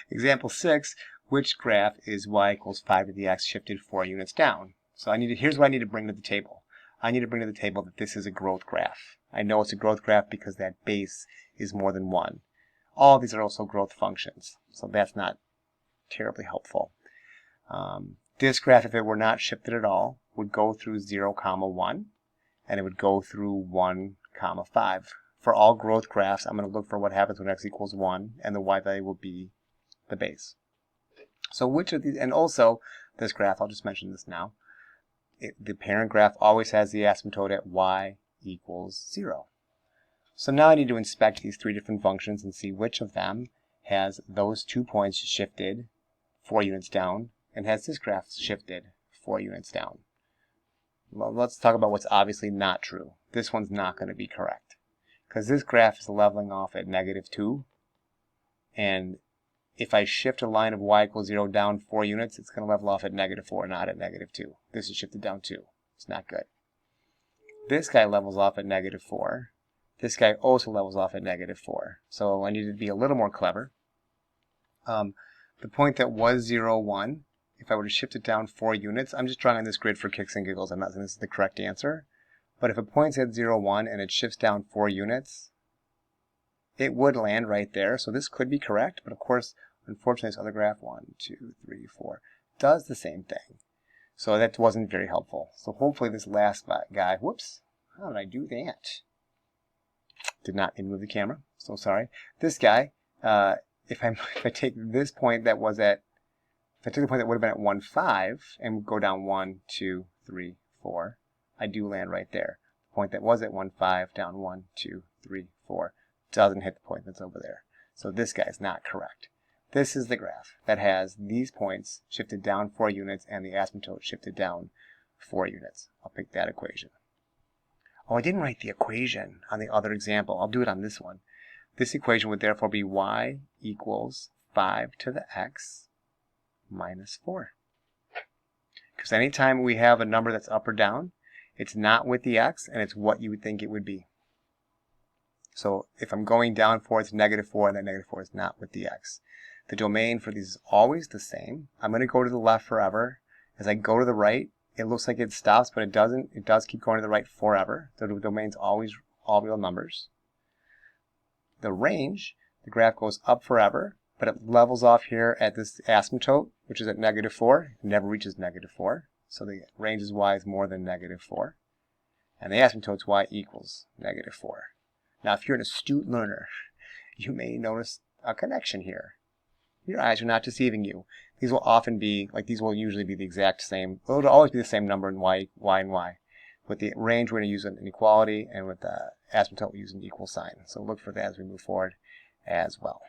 Example 6, which graph is y equals 5 to the x shifted 4 units down? So here's what I need to bring to the table. I need to bring to the table that this is a growth graph. I know it's a growth graph because that base is more than 1. All of these are also growth functions, so that's not terribly helpful. This graph, if it were not shifted at all, would go through 0, 1, and it would go through 1, 5. For all growth graphs, I'm going to look for what happens when x equals 1, and the y value will be the base. So which of these, and also this graph, I'll just mention this now, the parent graph always has the asymptote at y equals 0. So now I need to inspect these three different functions and see which of them has those 2 points shifted 4 units down and has this graph shifted 4 units down. Well, let's talk about what's obviously not true. This one's not going to be correct because this graph is leveling off at -2, and if I shift a line of y equals 0 down 4 units, it's going to level off at -4, not at -2. This is shifted down 2. It's not good. This guy levels off at -4. This guy also levels off at -4. So I need to be a little more clever. The point that was 0, 1, if I were to shift it down 4 units, I'm just drawing on this grid for kicks and giggles. I'm not saying this is the correct answer. But if a point's at 0, 1 and it shifts down 4 units, it would land right there. So this could be correct. But of course, unfortunately, this other graph, 1, 2, 3, 4, does the same thing. So that wasn't very helpful. So hopefully this last guy, whoops, how did I do that? Did not move the camera, so sorry. This guy, if I take this point that was at, if I took the point that would have been at 1, 5 and go down 1, 2, 3, 4, I do land right there. The point that was at 1, 5 down 1, 2, 3, 4 doesn't hit the point that's over there. So this guy is not correct. This is the graph that has these points shifted down 4 units and the asymptote shifted down 4 units. I'll pick that equation. Oh, I didn't write the equation on the other example. I'll do it on this one. This equation would therefore be y equals 5 to the x minus 4. Because anytime we have a number that's up or down, it's not with the x, and it's what you would think it would be. So if I'm going down 4, it's -4, and that -4 is not with the x. The domain for these is always the same. I'm going to go to the left forever. As I go to the right, it looks like it stops, but it doesn't. It does keep going to the right forever. The domain's always all real numbers. The range, the graph goes up forever, but it levels off here at this asymptote, which is at -4. It never reaches -4. So the range is y is more than -4. And the asymptote's y equals -4. Now, if you're an astute learner, you may notice a connection here. Your eyes are not deceiving you. These will often be, these will usually be the exact same. It'll always be the same number in y and y. With the range, we're going to use an inequality, and with the asymptote, we use an equal sign. So look for that as we move forward as well.